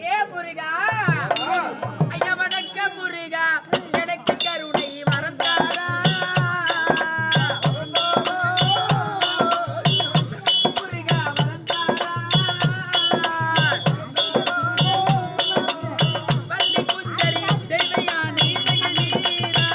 ஏ முருகா ஐயா வணக்கம் முருகா எனக்கு கருணை வரந்தாரா முருகா வரந்தாரா பள்ளி குஞ்சரி தெய்வயானி நீரா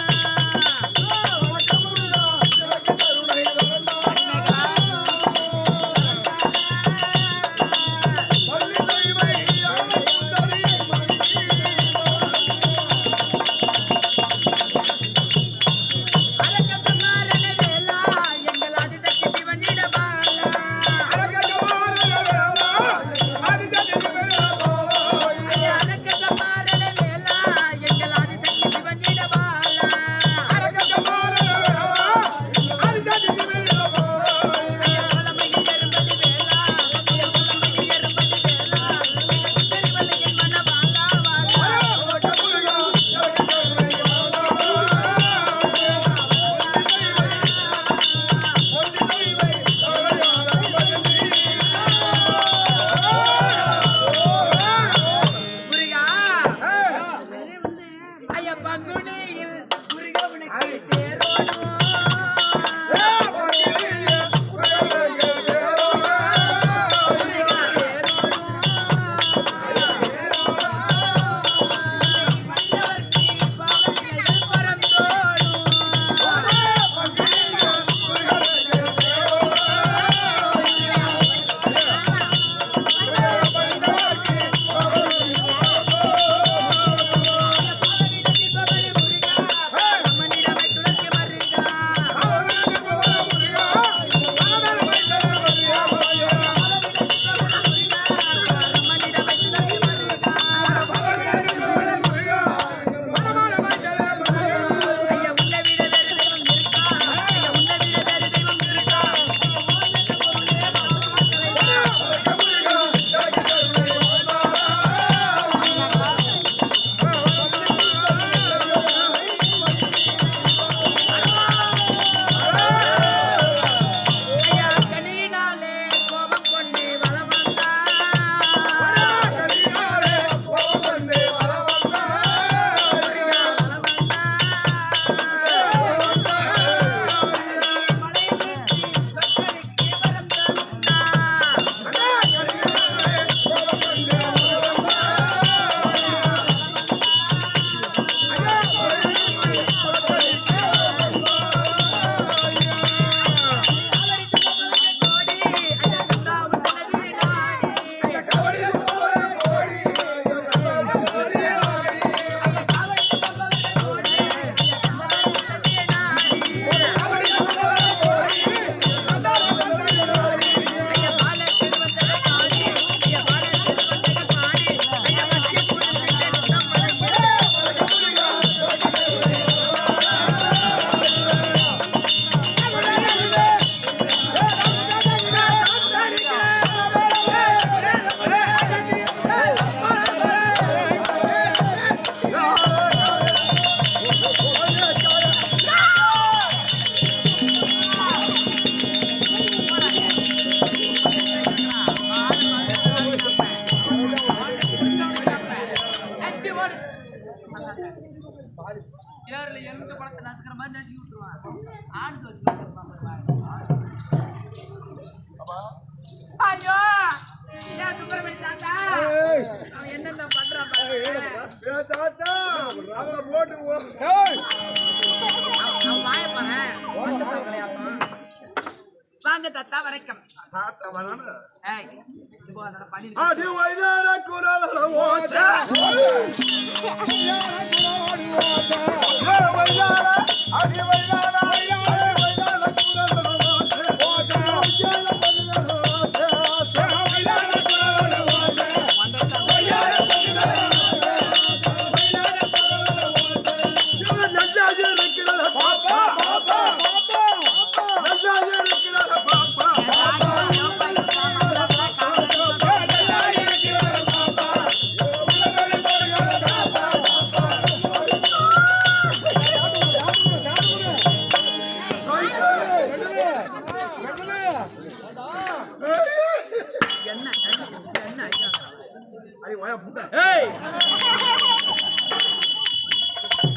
ஏர்ல எங்க படத்தை நசுக்கிற மாதிரி நசுக்கி விட்டுருவான். ஆண் சொல்லி ஐயோ ஏன் சுப்பிரமணிய தாத்தா அவன் என்னென்ன பண்றான் தாத்தா போட்டு அவன் வாய பாரு வாங்க தாத்தா வணக்கம் தாத்தா வரான ஏய் இப்போ அத பண்ணி ஆதி வைதார குரல ஓசா ஆதி வைதார ஏய்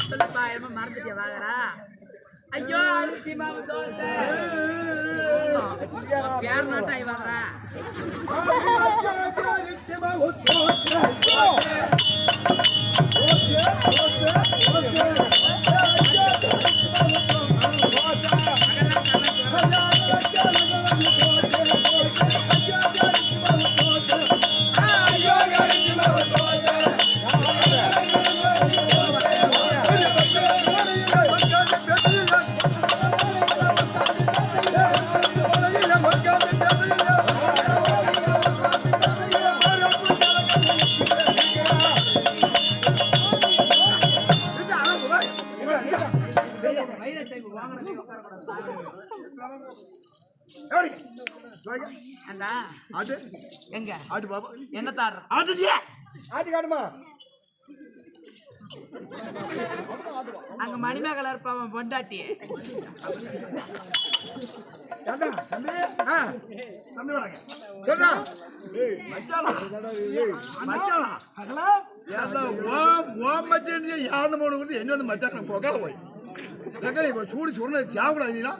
சொல்லுப்பா என்ன மறந்துட்டியா வாங்கடா ஐயோ அரிசி மாவு தோசை பேர் நாட்டாய் வாங்கடா எங்க ஆட்டு பாபா என்ன தாடுற ஆட்டு காடுமா அங்க மணிமேகலை இருப்பான் பொண்டாட்டி தம்பி வராங்க சொல்றா மச்சானா யாருந்த போன கொடுத்து என்ன வந்து மச்சான போக போய் இப்ப சூடு சுருண சாப்பிடாதீங்களா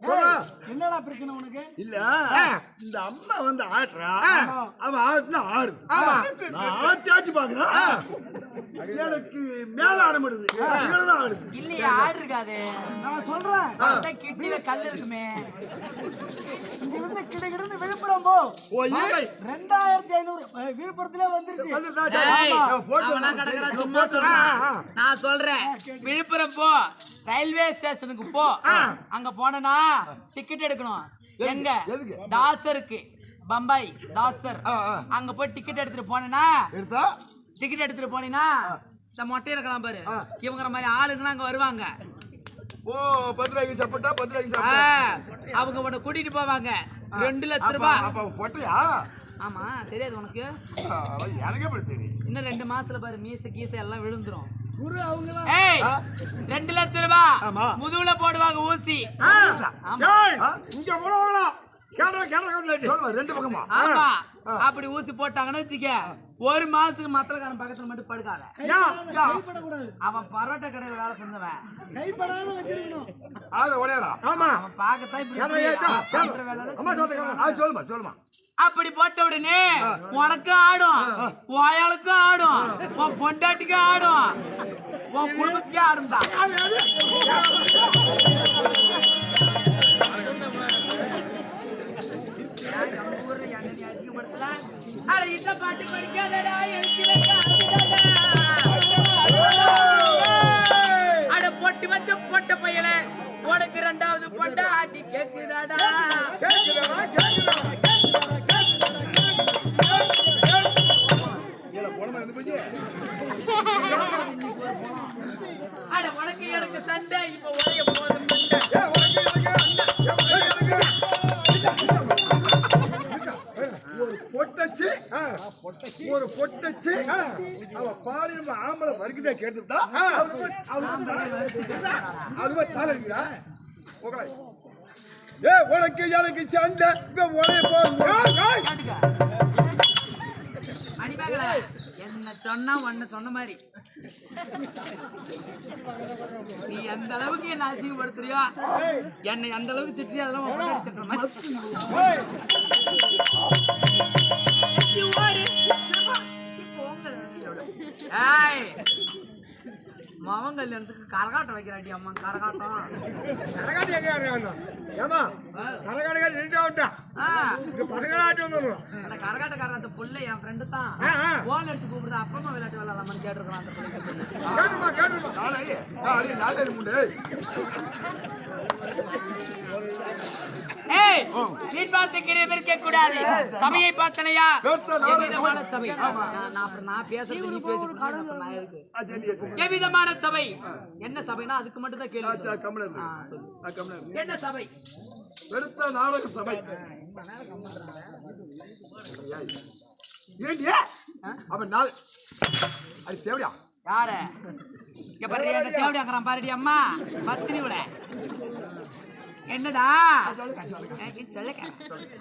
சொல்லலாம் என்னடா பிரச்சனை உனக்கு? இல்ல இந்த அம்மா வந்து ஆட்டுறா அவன் ஆட்டுனா ஆறு நான் ஆட்டி பாக்குறேன் எனக்கு மேல ஆடப்படுது ஆடுது இல்லையா ஆடு இருக்காது நான் சொல்றேன் கிட்னில கல் இருக்குமே இங்க இருந்து கிட்ட விழுப்புரம் போ 2500 விழுப்புரத்திலே வந்துருச்சு அவெல்லாம் கிடக்குறா சும்மா சொல்றேன் நான் சொல்றேன் விழுப்புரம் போ ரயில்வே ஸ்டேஷனுக்கு போ அங்க போனா டிக்கெட் எடுக்கணும் எங்க தாசருக்கு பம்பாய் தாசர் அங்க போய் டிக்கெட் எடுத்துட்டு போனா டிக்கெட் எடுத்துட்டு போனீங்கன்னா இந்த மொட்டை இருக்கலாம் பாரு இவங்கிற மாதிரி ஆளுங்கலாம் அங்க வருவாங்க ஓ 10 ரூபாய்க்கு சாப்பிட்டா 10 ரூபாய்க்கு சாப்பிட்டா அவங்க உன்னை கூட்டிட்டு போவாங்க 2 லட்சம் ரூபாய் அப்ப பொட்டையா ஆமா தெரியாது உனக்கு எனக்கே படி தெரியும் இன்னும் 2 மாசத்துல பாரு மீச கீச எல்லாம் விழுந்துரும் குரு அவங்க ஏய் 2 லட்சம் ரூபாய் முதுகுல போடுவாங்க ஊசி இங்க போறவங்களா கேமரா ரெண்டு பக்கமா ஆமா அப்படி ஊசி போட்டாங்கன்னு வச்சுக்க 1 மாசத்துக்கு மத்தலக்காரன் பக்கத்துல மட்டும் படுக்காத கைப்படக்கூடாது அவன் பரோட்டா கடையில வேலை செஞ்சவன் கைப்படாத வச்சிருக்கணும் ஆமா அவன் பார்க்கத்தான் இப்படி சொல்லுமா அப்படி போட்ட உடனே உனக்கும் ஆடும் வாயாளுக்கும் ஆடும் உன் பொண்டாட்டிக்கும் ஆடும் உன் குடும்பத்துக்கே ஆடும்டா பாட்டு படிக்காதடா அட பொட்டி வச்ச பொட்ட பையல உனக்கு 2வது பொட்டா ஆட்டி கேக்குதாடா அட உனக்கு எனக்கு சண்டை இப்ப உடைய போதும் ஒரு பொட்டச்சு அவ பாரு நம்ம ஆம்பளை வரைக்கும் கேட்டுட்டா அது தாளா ஏ உனக்கு எனக்கு சண்டை உடைய என்ன சொன்னா ஒன்னு சொன்ன மாதிரி நீ எந்த அளவுக்கு என்ன அசிங்கப்படுத்துறியோ என்னை அந்த அளவுக்கு திட்டியா அதெல்லாம் திட்டுற மாதிரி மவன் கல்யாணத்துக்கு கரகாட்டம் வைக்கிறாட்டி அம்மா கரகாட்டம் கரகாட்டக்காரன் அந்த புள்ள என் ஃப்ரெண்டு தான் போன் எடுத்து கூப்பிடுறது அப்பமா விளையாட்டு விளையாடலாமான்னு கேட்டுருக்கான் அந்த பிள்ளை கூடாது சபையை பார்த்தனையா சபை நான் பேசுறது எவ்விதமான சபை என்ன சபைனா அதுக்கு மட்டும் தான் கேள்வி என்ன சபை பெருத்த நாடக சபை ஏண்டியா அப்ப நாள் அது தேவையா யாரு இங்க பாரு என்ன தேவடியாங்கறான் பாருடி அம்மா பத்தினி விட என்னடா சொல்லுங்க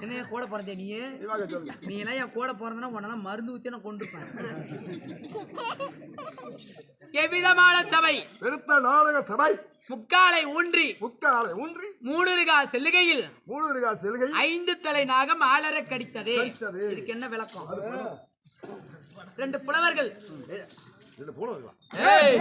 என்ன கூட பிறந்தே நீ இவாக சொல்லு. நீ எல்லாம் என் கூட பிறந்தனா உன்னெல்லாம் மருந்து ஊத்தி நான் கொண்டு இருப்பேன். எவ்விதமான சபை பெருத்த நாடக சபை முக்காலை ஊன்றி முக்காலை ஊன்றி மூடுருகால் செல்லுகையில் மூலருகா செல்கை 5 தலை நாகம் ஆளர கடித்தது. கடித்தது. இதுக்கு என்ன விளக்கம்? 2 புலவர்கள் இது போல வருவா. ஏய்,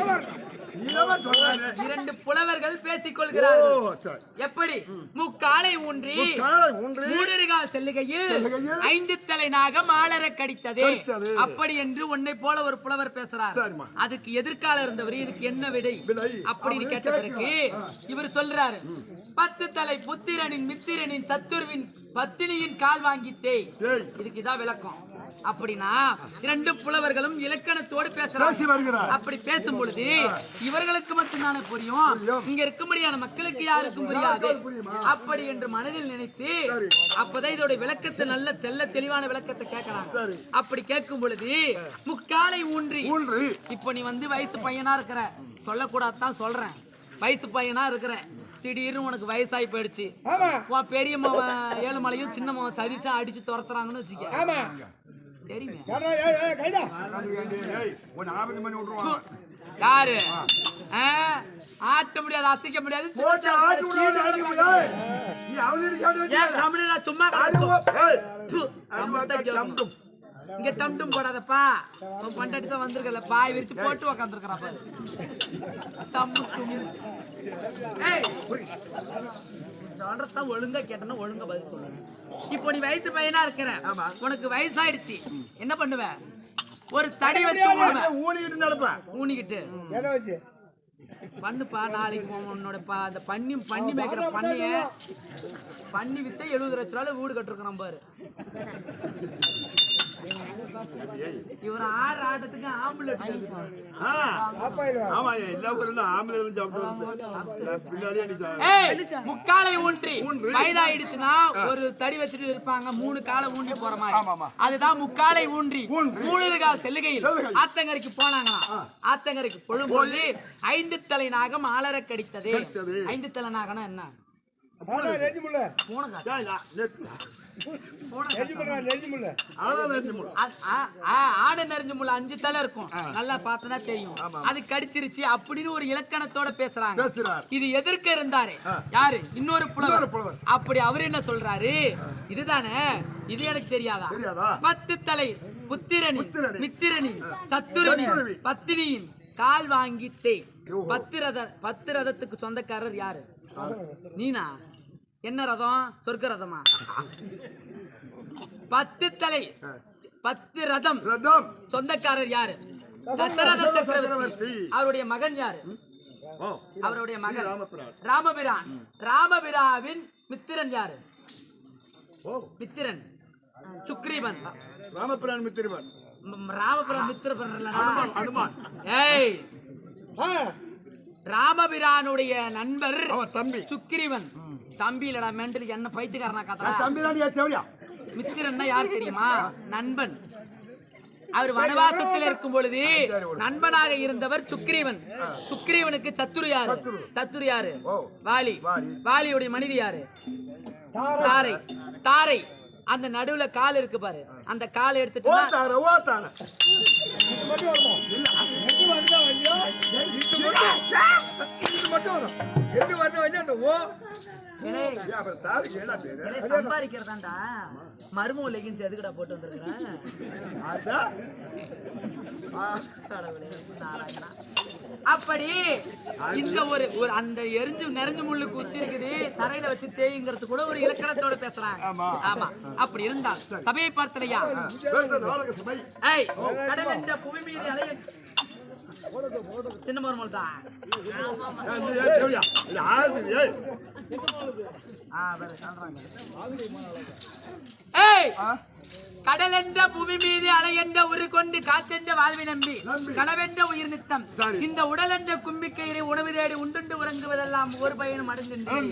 நீலமா சொல்றானே. 2 புலவர்கள் பேசிக் கொள்கிறார்கள். ஓ, சரி. எப்படி? முக்காலை ஊன்றி முக்காலை ஊன்றி மூடுருகால் செல்லுகையில் செல்லுகையில் 5 தலை நாகம் ஆளர கடித்தது. கடித்தது. அப்படி என்று உன்னை போல ஒரு புலவர் பேசுறார். சரிம்மா. அதுக்கு எதிர்கால இருந்தவர் இதுக்கு என்ன விடை விடை. அப்படின்னு அவர் கேட்ட பிறகு இவர் சொல்றாரு 10 தலை புத்திரனின் மித்திரனின் சத்துருவின் பத்தினியின் கால் வாங்கித்தே. ஏய், இதுக்கு இதான் விளக்கம். அப்படின்னா 2 புலவர்களும் இலக்கணத்தோடு பேசி பேசுறாங்க. வருகிறார். அப்படி பேசும் பொழுது இவர்களுக்கு மட்டும்தானே புரியும், இங்க இருக்கும்படியான மக்களுக்கு யாருக்கும் புரியாது. அப்படி என்று மனதில் நினைத்து அப்பதான் இதோட விளக்கத்தை நல்ல தெளிவான விளக்கத்தை கேட்கறாங்க. சரி. அப்படி கேட்கும் பொழுது முக்காலை ஊன்றி ஊன்றி இப்ப நீ வந்து வயசு பையனா இருக்கிற, சொல்லக்கூடாதான் சொல்றேன், வயசு பையனா இருக்கிற, திடீர்னு உனக்கு வயசாகி போயிடுச்சு. உன் பெரிய மவன் ஏழுமலையும் சின்ன மவன் சதீஷா அடிச்சு துரத்துறாங்கன்னு வச்சுக்க. தெரியுமே ஏய், உன்னை ஆபத்து பண்ணி விட்டுருவாங்க. யாரு ஆட்ட முடியாது, அசைக்க முடியாது. போட்டு ஆட்டி விடாத, ஆட்டி விடாத. நீ அவனிருக்காத ஏன் கம்முனு நான் சும்மா டம்டும். இங்க டம்டும் போடாதப்பா. உன் பொண்டாட்டி தான் வந்திருக்கல, பாய் விரிச்சு போட்டு உக்காந்துருக்கிறான் பாரு. டம்மு டும். ஏய், சொல்றதான் ஒழுங்கா கேட்டனா ஒழுங்கா பதில் சொல்லு. இப்போ நீ வயசு பையனா இருக்கிற, உனக்கு வயசாயிடுச்சு, என்ன பண்ணுவ? ஒரு தடி வச்சு ஊனிக்கிட்டு நடப்பேன். ஊனிக்கிட்டு பண்ணுப்பா. நாளைக்கு உன்னோட அந்த பண்ணி மேய்க்கிற பண்ணைய பண்ணி வித்த 70 லட்ச ரூபாய் வீடு கட்டிருக்கணும் பாரு. இவர் ஆடுற ஆட்டத்துக்கு ஆம்புலன்ஸ் ஆமா, எல்லா ஊர்ல ஆம்பளை முக்காலை ஊன்றி வயதாயிடுச்சுன்னா ஒரு தடி வச்சுட்டு இருப்பாங்க, 3 காலை ஊன்றி போற மாதிரி. அதுதான் முக்காலை ஊன்றி மூடுகால் செல்லுகையில் ஆத்தங்கரைக்கு போனாங்களாம். ஆத்தங்கரைக்கு பொழுது 5 தலை நாகம் ஆளர கடித்தது. 5 தலை நாகம்னா என்ன? ஆடு நெறிஞ்ச முள்ள 5 தலை இருக்கும், நல்லா பார்த்தனா தெரியும். அது கடிச்சிருச்சு அப்படின்னு ஒரு இலக்கணத்தோட பேசுறாங்க. இது எதிர்க்க இருந்தாரு யாரு? இன்னொரு புலவர். அப்படி அவரு என்ன சொல்றாரு? இதுதானே, இது எனக்கு தெரியாதா? 10 தலை புத்திரனின் மித்திரனின் சத்துருவின் பத்தினியின் கால் வாங்கித்தே. 10 ரதத்துக்கு சொந்தக்காரர் யாரு? நீனா? என்ன ரதம்? சொர்க்க ரதமா? 10 தலை 10 ரதம் சொந்தக்காரர் யாரு? தசரத சக்கரவர்த்தி. அவருடைய மகன் யாரு? அவருடைய மகன் ராமபிரான். ராமபிராவின் மித்திரன் யாரு? மித்திரன் சுக்ரீவன். ராமபிரான் மித்திரன். ராமபிரான் மித்திரன். ஏய், ராமபிரானுடைய நண்பர் தம்பி சுக்ரீவன். தம்பி இல்லடா, மெண்டல் என்ன பைத்தியக்காரனா காத்தா. தம்பி மித்திரன்னா யாரு தெரியுமா? நண்பன். அவர் வனவாசத்தில் இருக்கும் பொழுது நண்பனாக இருந்தவர் சுக்ரீவன். சுக்ரீவனுக்கு சத்துரு யாரு? சத்துரு யாரு? வாலி. வாலியுடைய மனைவி யாரு? தாரை. தாரை. அந்த நடுவுல கால் இருக்கு பாரு, அந்த காலை எடுத்துட்டு சம்பாதிக்கிறதாண்டா. மரும லெகின்ஸ் எதுக்குடா போட்டு வந்திருக்கிறேன்? அப்படி இந்த ஒரு அந்த நெறிஞ்சு முள்ளு குத்தி இருக்குது, தரையில வச்சு தேய்ங்கிறது கூட ஒரு இலக்கணத்தோட பேசுறாங்க. ஆமா, அப்படி இருந்தா சபையை பார்த்தலையா? கடல் என்ற புவி மீது அலைய சின்ன மருமகள் தான். கடல் என்ற புவி மீது அலை என்ற உரு கொண்டு காத்தென்ற வாழ்வை நம்பி கனவென்ற உயிர் நித்தம் இந்த உடல் என்ற கும்பிக்கயிறை உணவு தேடி உண்டுண்டு உறங்குவதெல்லாம் ஒரு பயனும் அடைந்தின்றேன்.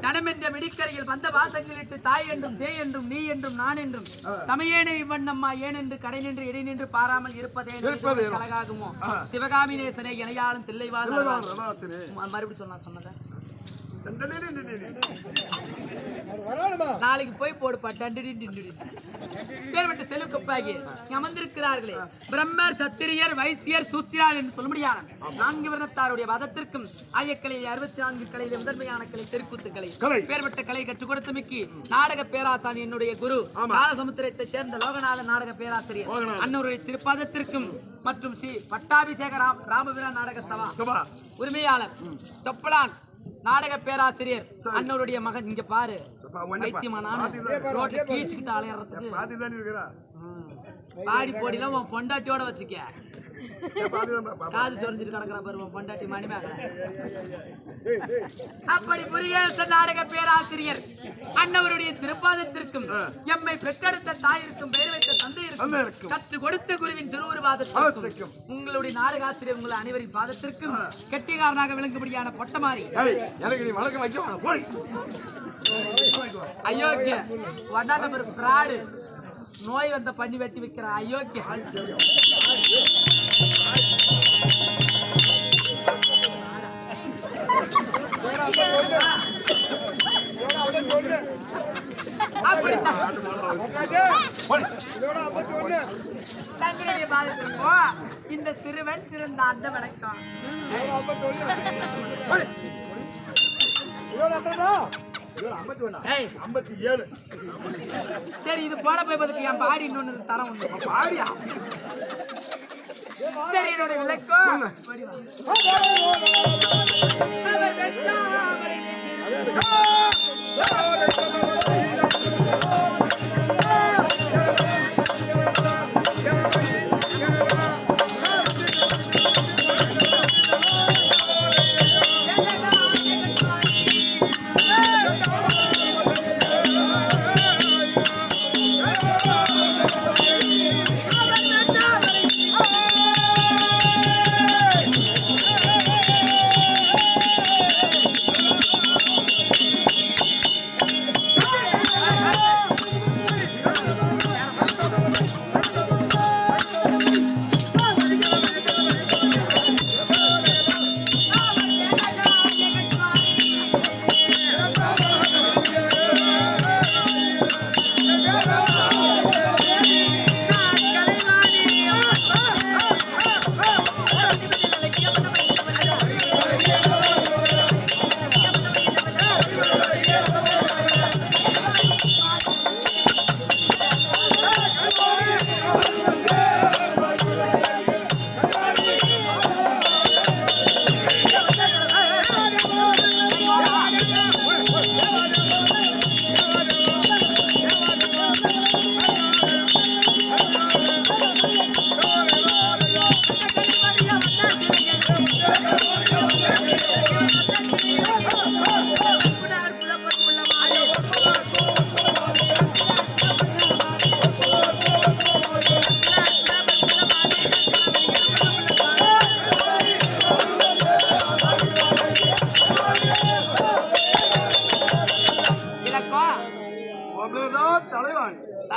தனம் என்ற மிடிக்கரையில் வந்த வாசங்களிட்டு தாய் என்றும் தே என்றும் நீ என்றும் நான் என்றும் தமையேனை இவ்வண்ணம்மா ஏன் என்று கடை நின்று இடை நின்று பாராமல் இருப்பதே கலகாகுமோ சிவகாமி நேசனே இணையாளும் தில்லைவாழ். மறுபடியும் சொன்னத நாளைக்கு போய் போடுப்பா. பேர்பட்ட செல்வ கப்பாகி அமர்ந்திருக்கிறார்களே பிரம்மர், சத்திரியர், வைசியர், சூத்திரார் என்று சொல்ல முடியாது 4 வருடத்தாருடைய வதத்திற்கும் ஆயக்கலை 64 கலையில முதன்மையான கலை தெருக்கூத்துக்களை பேர்பட்ட கலை கற்றுக் கொடுத்தமைக்கு நாடக பேராசானி என்னுடைய குரு காலசமுத்திரத்தை சேர்ந்த லோகநாத நாடக பேராசிரியர் அன்னருடைய திருப்பாதத்திற்கும் மற்றும் ஸ்ரீ பட்டாபிஷேக ராமவீரா நாடக சபா உரிமையாளர் தொப்பலான் நாடக பேராசிரியர் அன்னருடைய மகன் இங்க பாரு ரோட்ல கீச்சுக்கிட்டு அலையறதுக்கு பாடி போடிலாம் உன் பொண்டாட்டியோட வச்சுக்க. காது சொரிஞ்சிட்டு கிடக்குற பாரு உன் பொண்டாட்டி மணிமேகலை. அப்படி முருகேச நாடக பேராசிரியர் அன்னவருடைய திருப்பாதத்திற்கும் எம்மை பெற்றெடுத்த தாயிருக்கும் பெயர் வைத்த தந்தையிருக்கும் கற்றுக் கொடுத்த குருவின் திருவுருவாதத்திற்கும் உங்களுடைய நாடகாசிரியர் உங்கள் அனைவரின் பாதத்திற்கும் கெட்டிகாரனாக விளங்கும்படியான பொட்டமாரி அயோக்கிய வண்டா நம்பர் பிராடு நோய் வந்த பண்ணி வெட்டி வைக்கிற அயோக்கிய இந்த சிறுவன் சிறந்த அந்த வணக்கம். சரி இது போல போய் பார்த்துக்கு என் பாடி இன்னொன்னு தரம் ஒண்ணு பாடியா. சரி என்னோட விளக்கம்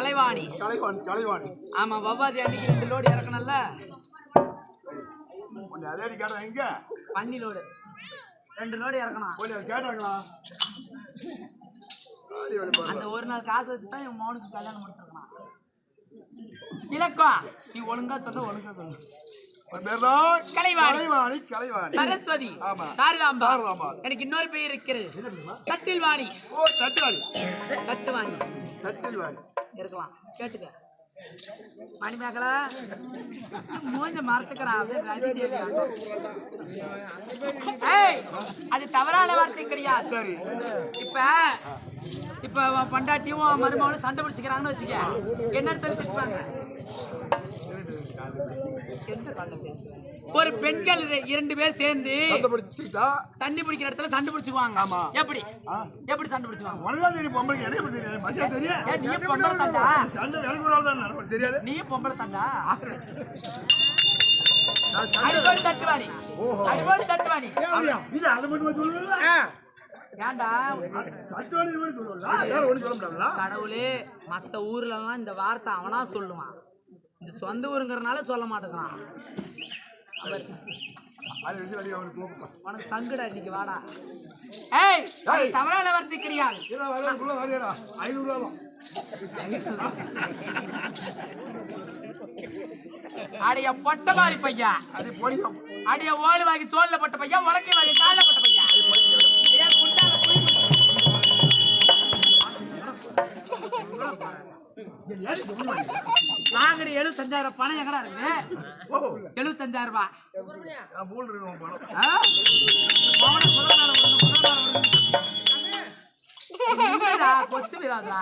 தலைவாணி தலைவாணி. ஆமா வவ்வாதி அன்னைக்கு 2 லோடு இறக்கணும்ல. அதே கேட்டா எங்க பன்னி லோடு 2 லோடு இறக்கணும். கேட்டாங்களா அந்த ஒரு நாள் காசு வச்சு தான் என் மௌனுக்கு கல்யாணம் முடிச்சிருக்கணும். இலக்கம் நீ ஒழுங்கா சொல்லு. கலைவாணி சரஸ்வதி சாரதாம்பா. எனக்கு இன்னொரு பேர் இருக்கிறது தட்டில்வாணி. தட்டுவாணி இருக்கலாம் கேட்டுக்க. மணிமேகலை மூஞ்ச மறைச்சுக்கிறான். அது தவறான வார்த்தை கிடையாது. இப்ப பொண்டாட்டியும் மருமகளும் சண்டை பிடிச்சிக்கிறாங்கன்னு வச்சுக்க, என்ன தெரிஞ்சுப்பாங்க. ஒரு பெண்கள் 2 பேர் சேர்ந்து தண்ணி பிடிக்கிற இடத்துல சண்டை பிடிச்சுக்குவாங்க. எப்படி சண்டை பிடிச்சுவாங்க? நீ பொம்பளை தண்டா. அடிபோடு தட்டுவாணி. ஏண்டா கடவுளே, மத்த ஊர்ல எல்லாம் இந்த வார்த்தை அவனா சொல்லுவான். இந்த சொந்த ஊருங்கிறனால சொல்ல மாட்டேங்கிறான். அது வச்சு அடி அவனுக்கு தூக்குப்பா. உனக்கு தங்குடா இன்னைக்கு வாடா. ஏய் அது தவறான வார்த்தை கிடையாது. ஏன்னா வரதுக்குள்ள வாடியாடா 500 ரூபா தான். அடைய பொட்ட மாதிரி பையா, அது போடியும். அடைய ஓடு வாங்கி தோல்ல போட்ட பையா, உலக்கை வாங்கி கால்ல போட்ட பையா. ஏன் குண்டால புளி வாங்குற 75,000 பணம் எங்கடா இருக்கு? ஓ 75,000 ரூபாய். நான் மூணு இருக்கோம் பணம். ஆ? போன புதனால இல்லடா, கொத்து விடாதா.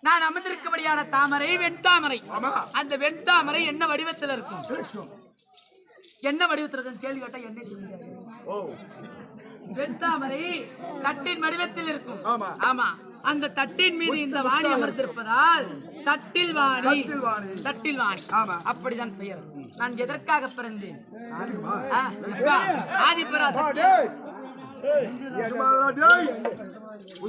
நான் அமர்ந்திருக்கபடியான தாமரை வெண்தாமரை. ஆமா. அந்த வெண்தாமரை என்ன வடிவத்தில் இருக்கும்? என்ன வடிவத்தில் இருக்கும் கேள்வி கேட்டா என்ன தெரியாது. ஓ வெண்தாமரை தட்டின் வடிவத்தில் இருக்கும். ஆமா. ஆமா, அந்த தட்டின் மீது இந்த வாணி அமர்ந்திருப்பதால் தட்டில் வாணி. தட்டில் வாணி. தட்டில் வாணி. ஆமா. அப்படிதான் பெயர். நான் எதற்காக பிறந்தேன்? ஆதிமா. ஆதிபராசக்தி.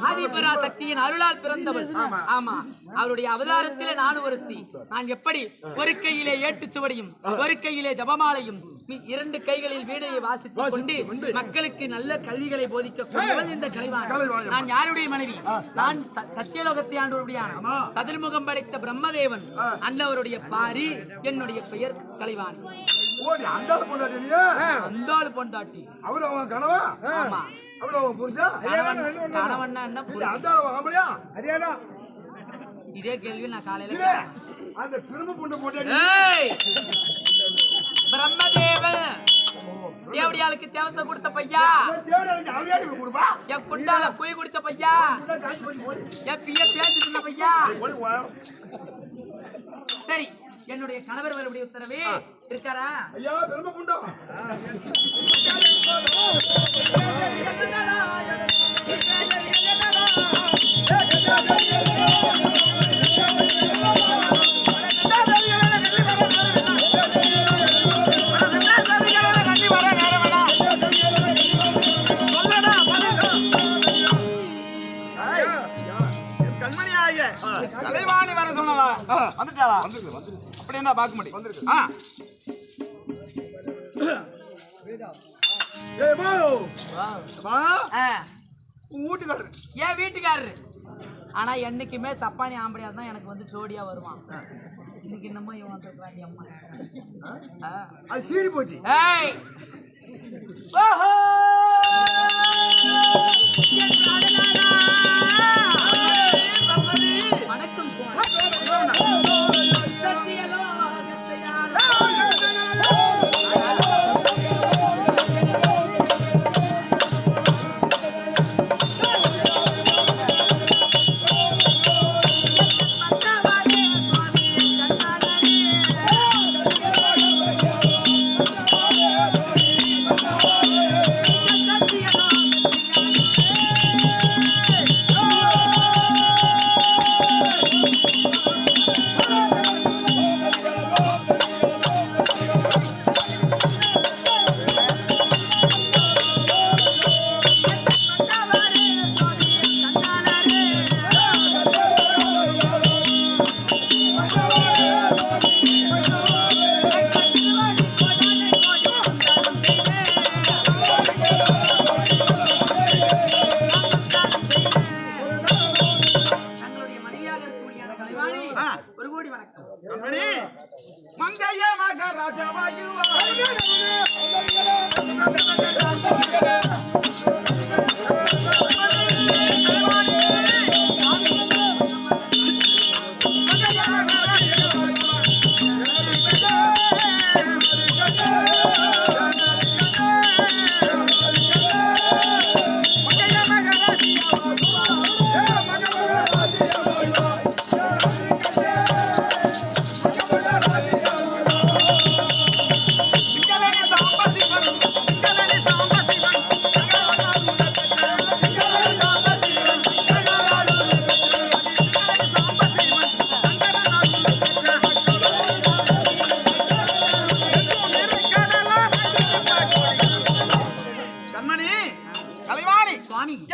ஆதிபராசக்தியின் அருளால் பிறந்தவள். ஆமா, அவருடைய அவதாரத்திலே நானும் ஒருத்தி. நான் எப்படி ஒரு கையிலே ஏட்டுச்சுவடியும் ஒரு கையிலே ஜபமாலையும் 2 கைகளில் வீணையை வாசித்துக் கொண்டு மக்களுக்கு நல்ல கல்விகளை போதிக்க கூடியவள் இந்த கலைவாணி. நான் யாருடைய மனைவி? நான் சத்தியலோகத்தை ஆண்டவருடையான கதிர்முகம் படைத்த பிரம்மதேவன் அன்னவருடைய பாரி. என்னுடைய பெயர் கலைவாணி. ஓடி அந்தாள் பொண்டாட்டியா? அந்தாள் பொண்டாட்டி. அவரு அவன் கணவா? ஆமா. அவரு அவன் புருஷன்? கணவன்னா என்ன? அந்தாள் ஆம்பளையா? அதேடா. இதே கேள்வி நான் காலையில இல்ல அந்த திரும்ப பொண்ணு பொண்டாட்டி. ஏய் பிரம்மதேவன் தேவடியாளுக்கு தேவசம் கொடுத்த பையா. தேவடியாளுக்கு அவடியாடி கொடுப்பா. என் குண்டால குய் குடிச்ச பையா. என் பிய பேச்சு சொன்ன பையா. சரி, என்னுடைய கணவர் வருடைய உத்தரவே இருக்காரா? ஐயா திரும்ப பொண்டா. கலைவாணி வர சொன்னதா? வந்துட்டாளா? அப்படி என்ன பார்க்க முடியும்? ஏய் போ. வா. வீட்டுக்காரரு. ஏன் வீட்டுக்காரரு? ஆனா என்னைக்குமே சப்பானி ஆம்படியா தான் எனக்கு வந்து ஜோடியா வருவான். இன்னைக்கு என்னமோ இவன் வந்து அம்மா. அது சீறி போச்சு. ஏய் ஓஹோ வணக்கம்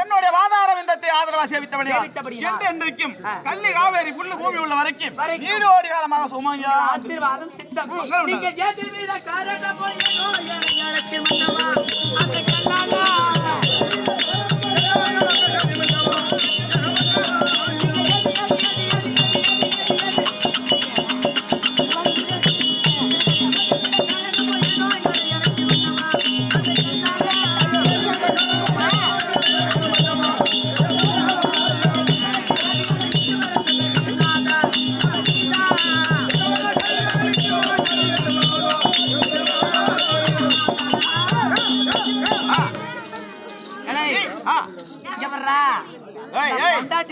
என்னுடைய வாதார விந்தத்தை ஆதரவா சேவித்தபடி சேவித்தபடியால் என்றைக்கும் கள்ளி காவேரி புல்லு பூமி உள்ள வரைக்கும் நீரோடி காலமாக சுமங்க ஆசீர்வாதம் சித்தம் நீங்க ஏதி மீத காரண போயனோ எனக்கு மன்னவா அந்த கண்ணாலா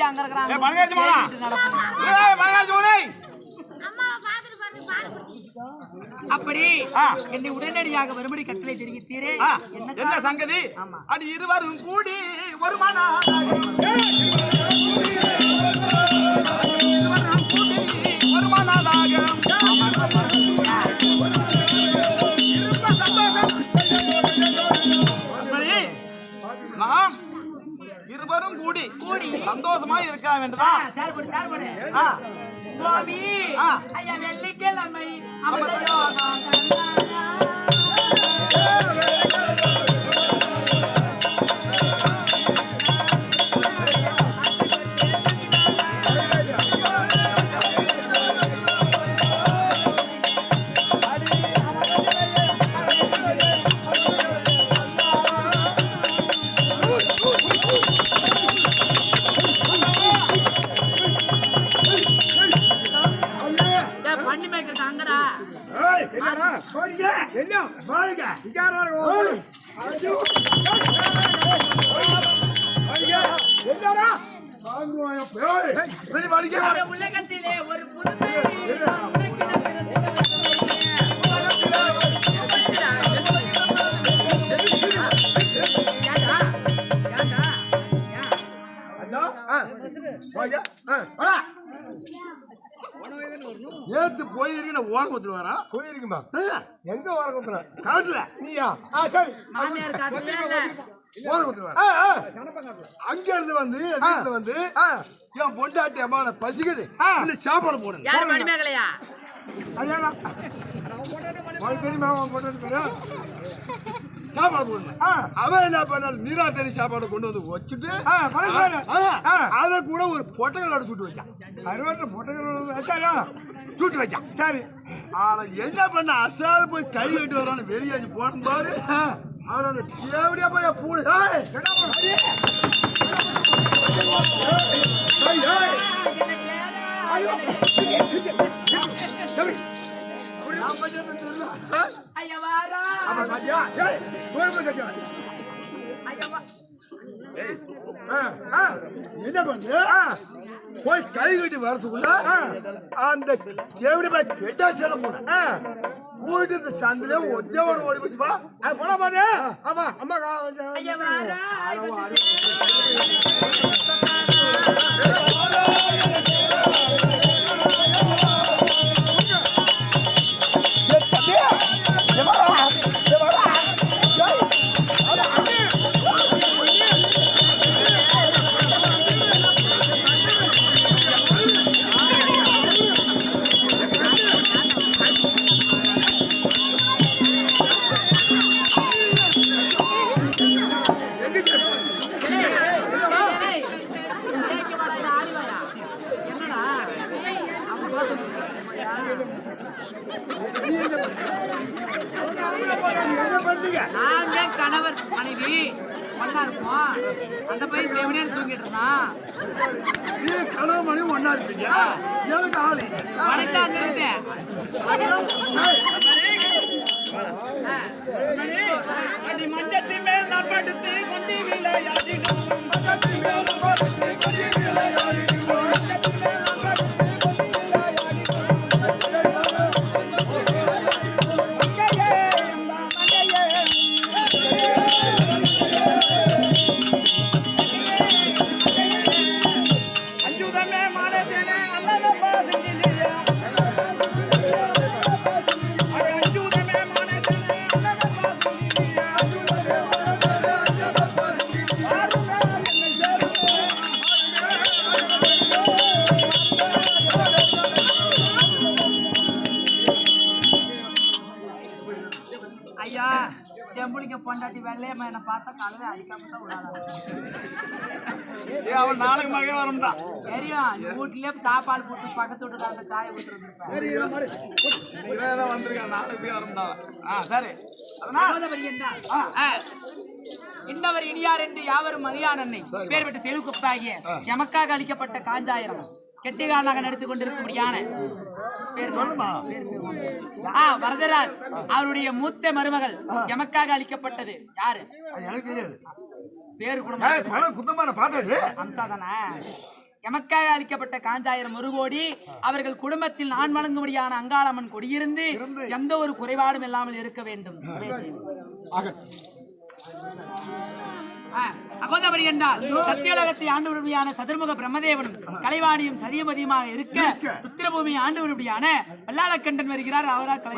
அங்க இருக்கிறாங்க மனகாட்சி மாமா மனகாட்சி மாமா அப்படி என்னை உடனடியாக வரும்படி கட்டளை தெரிவித்தீரே என்ன சங்கதி அது இருவரும் கூடி ஒரு மனம் நாம் இருவரும் கூடி சந்தோஷமா இருக்க வேண்டுதான் சுவாமி ஐயா வெள்ளிக்கிழமை அமர்ந்தயோகம் உலகத்திலே ஒரு புதுமை நேத்து போயிருக்க ஓரம் கொடுத்துட்டு வரா போயிருக்குமா எங்க வர கொடுக்குற காட்டுல நீயா சரி மாமியார் காட்டுல ஓரம் கொடுத்துட்டு வர அங்க இருந்து வந்து வீட்டுல வந்து என் பொண்டாட்டி அம்மா பசிக்குது இந்த சாப்பாடு போடுங்க யாரு மணிமேகலையா ஐயா தெரியுமா பொண்டாட்டி சாப்பாடு போடணும் அவன் என்ன பண்ணாரு நீராத்தரி சாப்பாடு கொண்டு வந்து வச்சுட்டு அதை கூட ஒரு பொட்டகளோட சுட்டு வச்சான் அறுவட்டை பொட்டை சுட்டு வச்சான் சரி ஆனா என்ன பண்ண அசாது போய் கை கட்டி வரான்னு வெளியே போன பாரு அவன் அந்த தேவடியா போய் பூனை என்ன பண்ணு போய் கை கட்டி வரதுக்குள்ள அந்த தேவடி போய் கெட்டா சேர போன போயிட்டு இந்த சந்தில ஒத்தோட ஓடி போச்சுப்பா அது போன பாரு ஆமா அம்மா கணவர் மனைவி ஒன்னா இருப்போம் அந்த பையன் செவனே தூங்கிட்டு இருந்தான் கணவன் மனைவி ஒன்னா இருப்பீங்க எனக்கு ஆளு வணக்கம் இருந்தேன் மஞ்சத்தின் மேல் நான் படுத்து கொண்டி விளையாடினோம் பார்த்தா காலையில அடிக்காம தான் விடாத. அவன் நாளைக்கு மகன் வரும்டா. தெரியும் நீ வீட்லயே தாப்பால் போட்டு பக்கத்து வீட்டுக்காரங்க காய விட்டுருந்துருப்பேன். இவன் வந்திருக்கான், நாளைக்கு வரும்டா. சரி. இன்னவர் இனியார் என்று யாவரும் அறியானன்னை பேர் பெற்ற செல்குப்தாகிய எமக்காக அளிக்கப்பட்ட காஞ்சாயிரம் கெட்டிகாரனாக நடித்துக் கொண்டிருக்கும்படியான வரதராஜ் அவருடைய மூத்த மருமகள் எமக்காக அளிக்கப்பட்டது யாரு? அது எனக்கு தெரியாது. பேரு ஏய், பணம் குத்தமான பாட்டு அம்சாதானே. எமக்காக அளிக்கப்பட்ட காஞ்சாயிரம் ஒரு கோடி அவர்கள் குடும்பத்தில் நான் வழங்கும்படியான அங்காளம்மன் கொடியிருந்து எந்த ஒரு குறைபாடும் இல்லாமல் இருக்க வேண்டும். அகோதபடி என்றால் சத்தியலகத்தை ஆண்டு வருபடியான சதுர்முக பிரம்மதேவனும் கலைவாணியும் சதியமதியுமாக இருக்க ருத்திரபூமியை ஆண்டு வருபடியான வெள்ளாளக்கண்டன் வருகிறார். அவரா கலை